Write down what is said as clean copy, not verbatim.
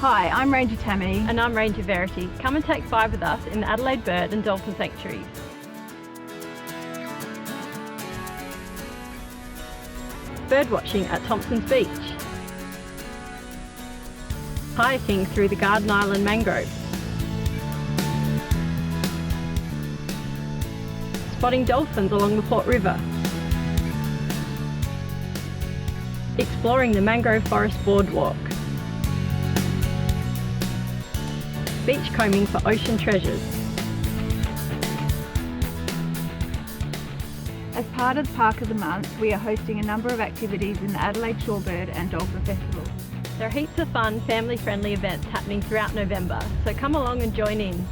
Hi, I'm Ranger Tammy. And I'm Ranger Verity. Come and take 5 with us in the Adelaide Bird and Dolphin Sanctuaries. Bird watching at Thompson's Beach. Kayaking through the Garden Island mangroves. Spotting dolphins along the Port River. Exploring the mangrove forest boardwalk. Beachcombing for ocean treasures. As part of the Park of the Month, we are hosting a number of activities in the Adelaide Shorebird and Dolphin Festival. There are heaps of fun, family-friendly events happening throughout November, so come along and join in.